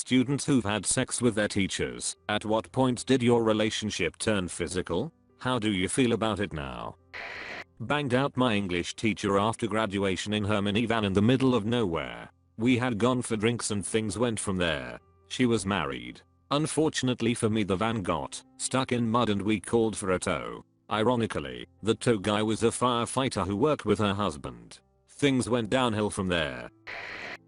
students who've had sex with their teachers. At what point did your relationship turn physical? How do you feel about it now? Banged out my English teacher after graduation in her minivan in the middle of nowhere. We had gone for drinks and things went from there. She was married. Unfortunately for me, the van got stuck in mud and we called for a tow. Ironically, the tow guy was a firefighter who worked with her husband. Things went downhill from there.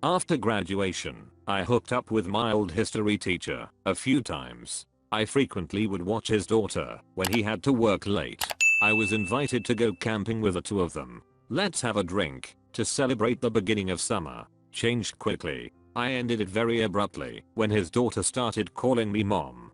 After graduation, I hooked up with my old history teacher a few times. I frequently would watch his daughter when he had to work late. I was invited to go camping with the two of them. Let's have a drink to celebrate the beginning of summer. Changed quickly. I ended it very abruptly when his daughter started calling me mom.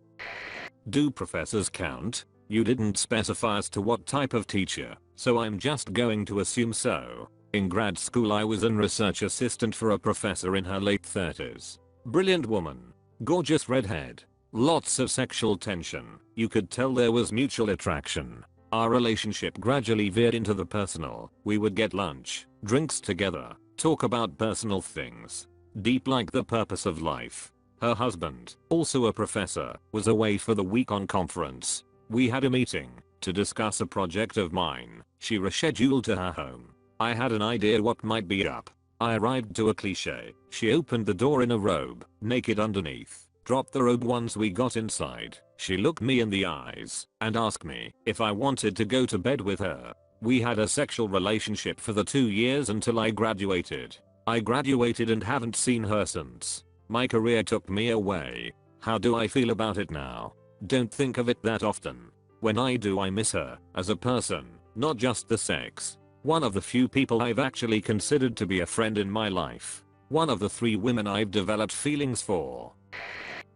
Do professors count? You didn't specify as to what type of teacher, so I'm just going to assume so. In grad school I was an research assistant for a professor in her late 30s. Brilliant woman. Gorgeous redhead. Lots of sexual tension. You could tell there was mutual attraction. Our relationship gradually veered into the personal. We would get lunch, drinks together, talk about personal things. Deep like the purpose of life. Her husband, also a professor, was away for the week on conference. We had a meeting to discuss a project of mine. She rescheduled to her home. I had an idea what might be up. I arrived to a cliche. She opened the door in a robe, naked underneath, dropped the robe once we got inside. She looked me in the eyes and asked me if I wanted to go to bed with her. We had a sexual relationship for the 2 years until I graduated. I graduated and haven't seen her since. My career took me away. How do I feel about it now? Don't think of it that often. When I do, I miss her as a person, not just the sex. One of the few people I've actually considered to be a friend in my life. One of the 3 women I've developed feelings for.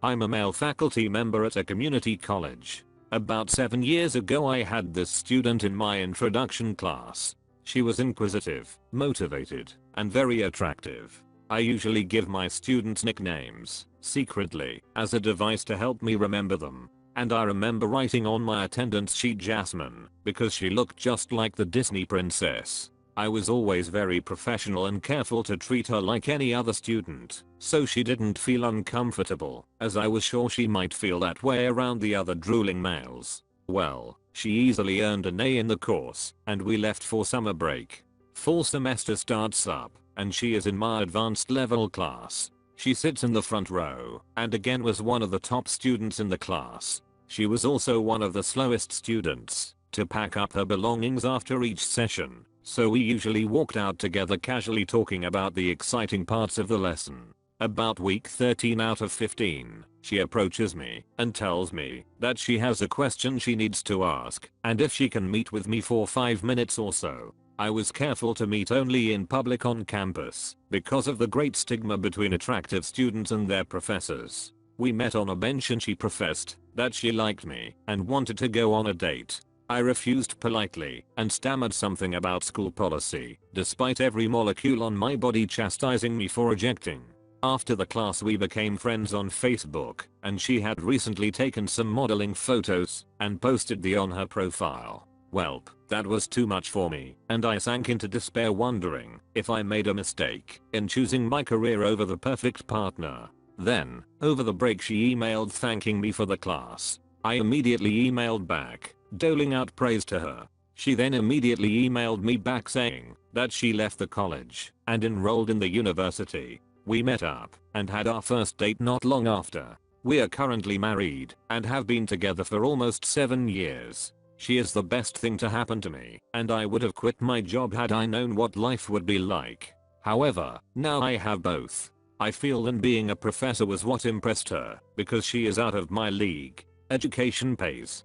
I'm a male faculty member at a community college. About 7 years ago I had this student in my introduction class. She was inquisitive, motivated, and very attractive. I usually give my students nicknames, secretly, as a device to help me remember them. And I remember writing on my attendance sheet Jasmine, because she looked just like the Disney princess. I was always very professional and careful to treat her like any other student, so she didn't feel uncomfortable, as I was sure she might feel that way around the other drooling males. Well, she easily earned an A in the course, and we left for summer break. Fall semester starts up, and she is in my advanced level class. She sits in the front row, and again was one of the top students in the class. She was also one of the slowest students to pack up her belongings after each session, so we usually walked out together casually talking about the exciting parts of the lesson. About week 13 out of 15, she approaches me and tells me that she has a question she needs to ask and if she can meet with me for 5 minutes or so. I was careful to meet only in public on campus because of the great stigma between attractive students and their professors. We met on a bench and she professed that she liked me and wanted to go on a date. I refused politely and stammered something about school policy, despite every molecule on my body chastising me for rejecting. After the class we became friends on Facebook, and she had recently taken some modeling photos and posted them on her profile. Welp, that was too much for me, and I sank into despair wondering if I made a mistake in choosing my career over the perfect partner. Then, over the break she emailed thanking me for the class. I immediately emailed back, doling out praise to her. She then immediately emailed me back saying that she left the college and enrolled in the university. We met up and had our first date not long after. We are currently married and have been together for almost 7 years. She is the best thing to happen to me, and I would have quit my job had I known what life would be like. However, now I have both. I feel that being a professor was what impressed her, because she is out of my league. Education pays.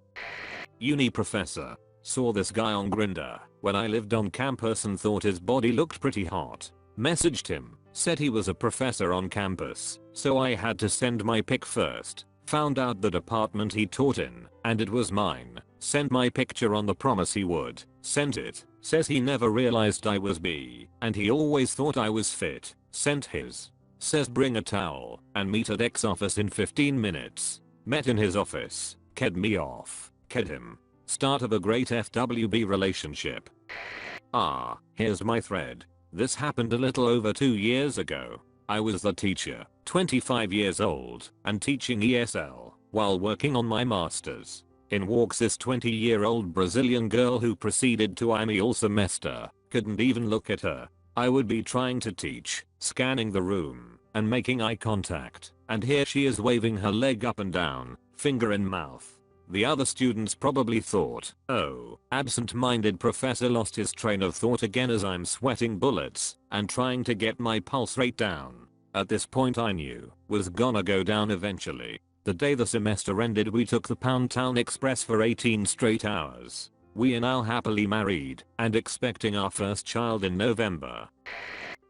Uni professor. Saw this guy on Grindr when I lived on campus and thought his body looked pretty hot. Messaged him, said he was a professor on campus, so I had to send my pic first. Found out the department he taught in, and it was mine. Sent my picture on the promise he would. Sent it. Says he never realized I was bi, and he always thought I was fit. Sent his. Says bring a towel and meet at X office in 15 minutes. Met in his office. Ked me off. Ked him. Start of a great FWB relationship. Here's my thread. This happened a little over 2 years ago. I was the teacher, 25 years old, and teaching ESL, while working on my masters. In walks this 20-year-old Brazilian girl who proceeded to eye me all semester, couldn't even look at her. I would be trying to teach, scanning the room, and making eye contact, and here she is waving her leg up and down, finger in mouth. The other students probably thought, oh, absent-minded professor lost his train of thought again, as I'm sweating bullets and trying to get my pulse rate down. At this point I knew was gonna go down eventually. The day the semester ended we took the Pound Town Express for 18 straight hours. We are now happily married and expecting our first child in November.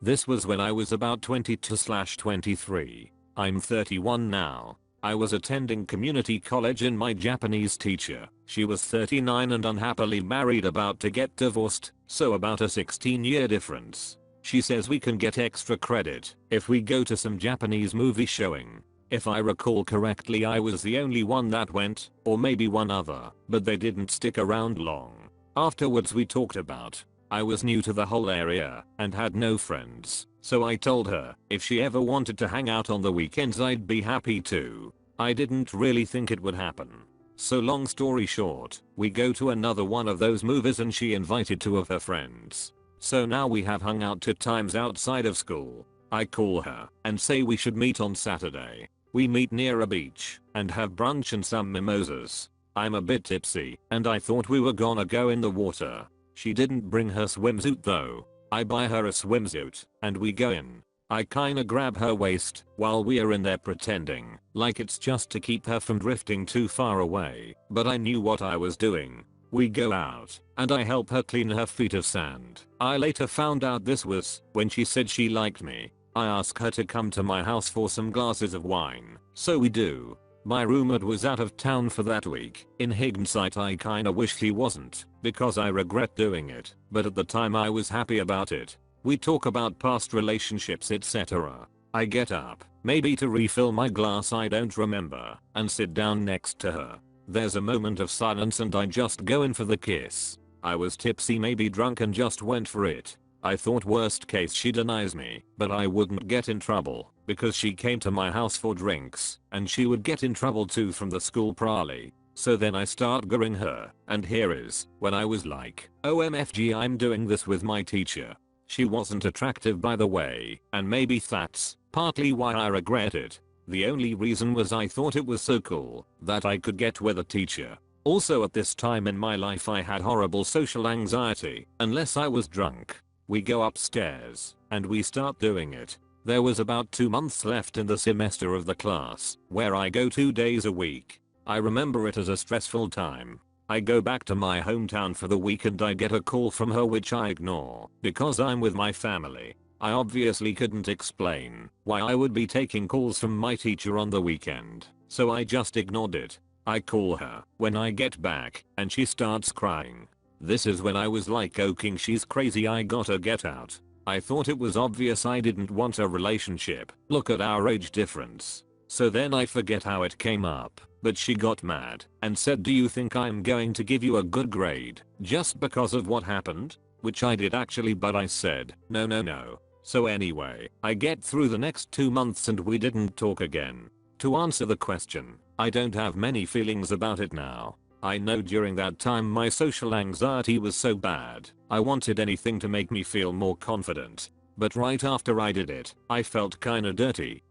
This was when I was about 22/23. I'm 31 now. I was attending community college and my Japanese teacher, she was 39 and unhappily married, about to get divorced, so about a 16-year difference. She says we can get extra credit if we go to some Japanese movie showing. If I recall correctly I was the only one that went, or maybe one other, but they didn't stick around long. Afterwards we talked about, I was new to the whole area and had no friends, so I told her if she ever wanted to hang out on the weekends I'd be happy to. I didn't really think it would happen. So long story short, we go to another one of those movies and she invited 2 of her friends. So now we have hung out 2 times outside of school. I call her and say we should meet on Saturday. We meet near a beach and have brunch and some mimosas. I'm a bit tipsy and I thought we were gonna go in the water. She didn't bring her swimsuit though. I buy her a swimsuit and we go in. I kinda grab her waist while we are in there pretending like it's just to keep her from drifting too far away, but I knew what I was doing. We go out and I help her clean her feet of sand. I later found out this was when she said she liked me. I ask her to come to my house for some glasses of wine, so we do. My roommate was out of town for that week. In hindsight I kinda wish he wasn't, because I regret doing it, but at the time I was happy about it. We talk about past relationships etc. I get up, maybe to refill my glass I don't remember, and sit down next to her. There's a moment of silence and I just go in for the kiss. I was tipsy, maybe drunk, and just went for it. I thought worst case she denies me, but I wouldn't get in trouble because she came to my house for drinks and she would get in trouble too from the school probably. So then I start goring her, and here is when I was like, OMFG, I'm doing this with my teacher. She wasn't attractive by the way, and maybe that's partly why I regret it. The only reason was I thought it was so cool that I could get with a teacher. Also at this time in my life I had horrible social anxiety unless I was drunk. We go upstairs and we start doing it. There was about 2 months left in the semester of the class where I go 2 days a week. I remember it as a stressful time. I go back to my hometown for the week and I get a call from her which I ignore because I'm with my family. I obviously couldn't explain why I would be taking calls from my teacher on the weekend, so I just ignored it. I call her when I get back and she starts crying. This is when I was like, okay, she's crazy, I gotta get out. I thought it was obvious I didn't want a relationship. Look at our age difference. So then I forget how it came up, but she got mad and said, do you think I'm going to give you a good grade just because of what happened? Which I did actually, but I said, no. So anyway, I get through the next 2 months and we didn't talk again. To answer the question, I don't have many feelings about it now. I know during that time my social anxiety was so bad, I wanted anything to make me feel more confident. But right after I did it, I felt kinda dirty.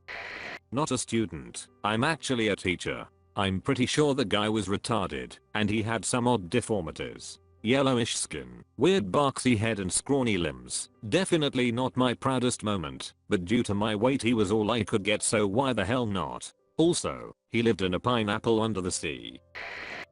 Not a student, I'm actually a teacher. I'm pretty sure the guy was retarded, and he had some odd deformities. Yellowish skin, weird boxy head and scrawny limbs. Definitely not my proudest moment, but due to my weight he was all I could get, so why the hell not? Also, he lived in a pineapple under the sea.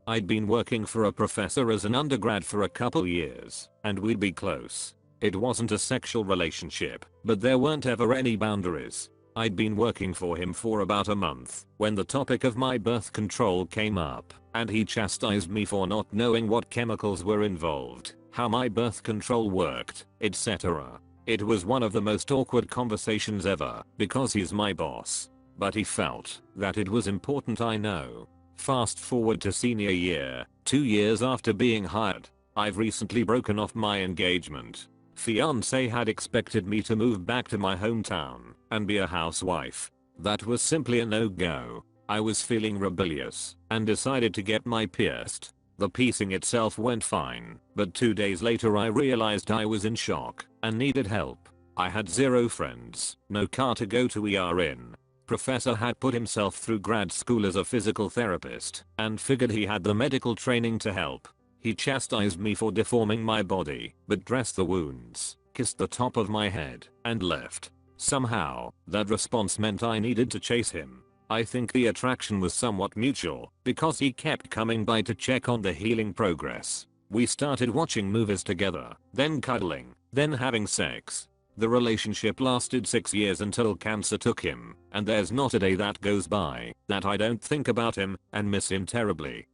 I'd been working for a professor as an undergrad for a couple years, and we'd be close. It wasn't a sexual relationship, but there weren't ever any boundaries. I'd been working for him for about a month when the topic of my birth control came up, and he chastised me for not knowing what chemicals were involved, how my birth control worked, etc. It was one of the most awkward conversations ever because he's my boss, but he felt that it was important I know. Fast forward to senior year, 2 years after being hired. I've recently broken off my engagement. fiance had expected me to move back to my hometown and be a housewife. That was simply a no-go. I was feeling rebellious and decided to get my pierced. The piecing itself went fine, but 2 days later I realized I was in shock and needed help. I had zero friends, no car to go to ER in. Professor had put himself through grad school as a physical therapist and figured he had the medical training to help. He chastised me for deforming my body, but dressed the wounds, kissed the top of my head, and left. Somehow, that response meant I needed to chase him. I think the attraction was somewhat mutual, because he kept coming by to check on the healing progress. We started watching movies together, then cuddling, then having sex. The relationship lasted 6 years until cancer took him, and there's not a day that goes by that I don't think about him and miss him terribly.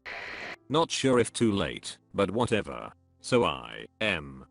Not sure if too late, but whatever. So I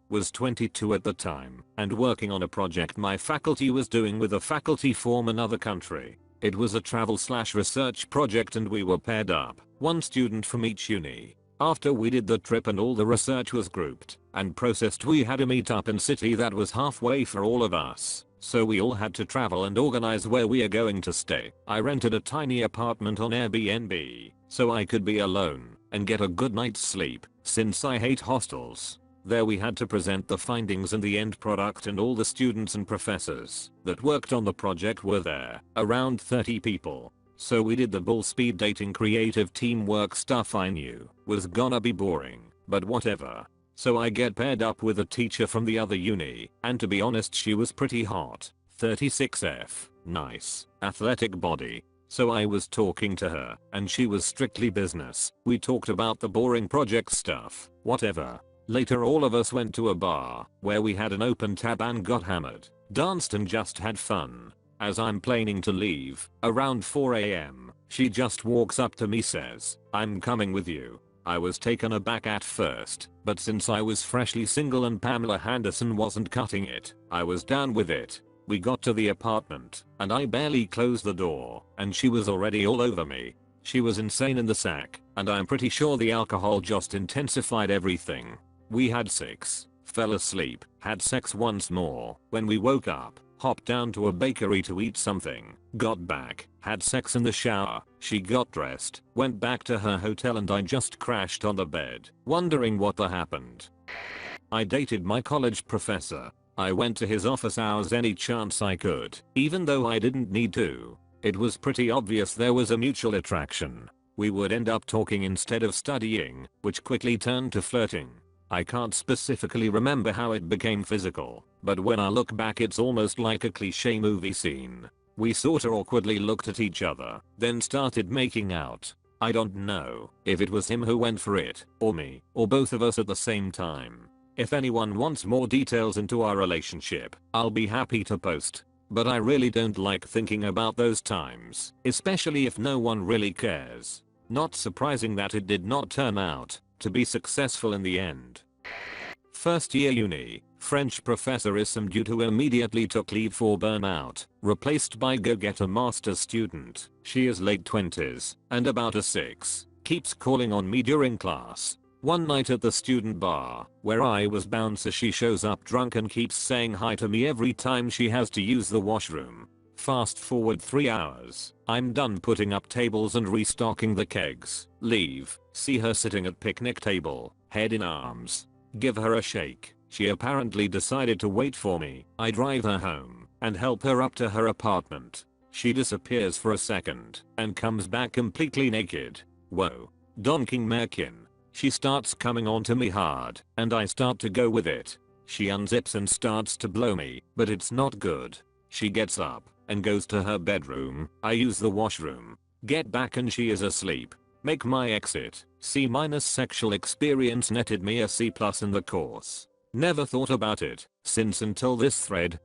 was 22 at the time and working on a project my faculty was doing with a faculty from another country. It was a travel/research project and we were paired up, one student from each uni. After we did the trip and all the research was grouped and processed, we had a meetup in city that was halfway for all of us. So we all had to travel and organize where we are going to stay. I rented a tiny apartment on Airbnb so I could be alone and get a good night's sleep since I hate hostels. There we had to present the findings and the end product, and all the students and professors that worked on the project were there, around 30 people. So we did the bull speed dating creative teamwork stuff I knew was gonna be boring, but whatever. So I get paired up with a teacher from the other uni, and to be honest she was pretty hot. 36F, nice, athletic body. So I was talking to her, and she was strictly business. We talked about the boring project stuff, whatever. Later all of us went to a bar, where we had an open tab and got hammered, danced and just had fun. As I'm planning to leave, around 4 AM, she just walks up to me, says, "I'm coming with you." I was taken aback at first, but since I was freshly single and Pamela Henderson wasn't cutting it, I was down with it. We got to the apartment, and I barely closed the door, and she was already all over me. She was insane in the sack, and I'm pretty sure the alcohol just intensified everything. We had sex, fell asleep, had sex once more. When we woke up, hopped down to a bakery to eat something, got back, had sex in the shower, she got dressed, went back to her hotel, and I just crashed on the bed, wondering what happened. I dated my college professor. I went to his office hours any chance I could, even though I didn't need to. It was pretty obvious there was a mutual attraction. We would end up talking instead of studying, which quickly turned to flirting. I can't specifically remember how it became physical, but when I look back it's almost like a cliche movie scene. We sorta awkwardly looked at each other, then started making out. I don't know if it was him who went for it, or me, or both of us at the same time. If anyone wants more details into our relationship, I'll be happy to post. But I really don't like thinking about those times, especially if no one really cares. Not surprising that it did not turn out to be successful in the end. First year uni, French professor ism due to immediately took leave for burnout, replaced by go-getter master's student. She is late 20s and about a 6, keeps calling on me during class. One night at the student bar, where I was bouncer, she shows up drunk and keeps saying hi to me every time she has to use the washroom. Fast forward 3 hours, I'm done putting up tables and restocking the kegs. Leave, see her sitting at picnic table, head in arms. Give her a shake. She apparently decided to wait for me. I drive her home and help her up to her apartment. She disappears for a second and comes back completely naked. Whoa. Donking Merkin. She starts coming on to me hard, and I start to go with it. She unzips and starts to blow me, but it's not good. She gets up and goes to her bedroom. I use the washroom. Get back and she is asleep. Make my exit. C- sexual experience netted me a C+ in the course. Never thought about it since until this thread.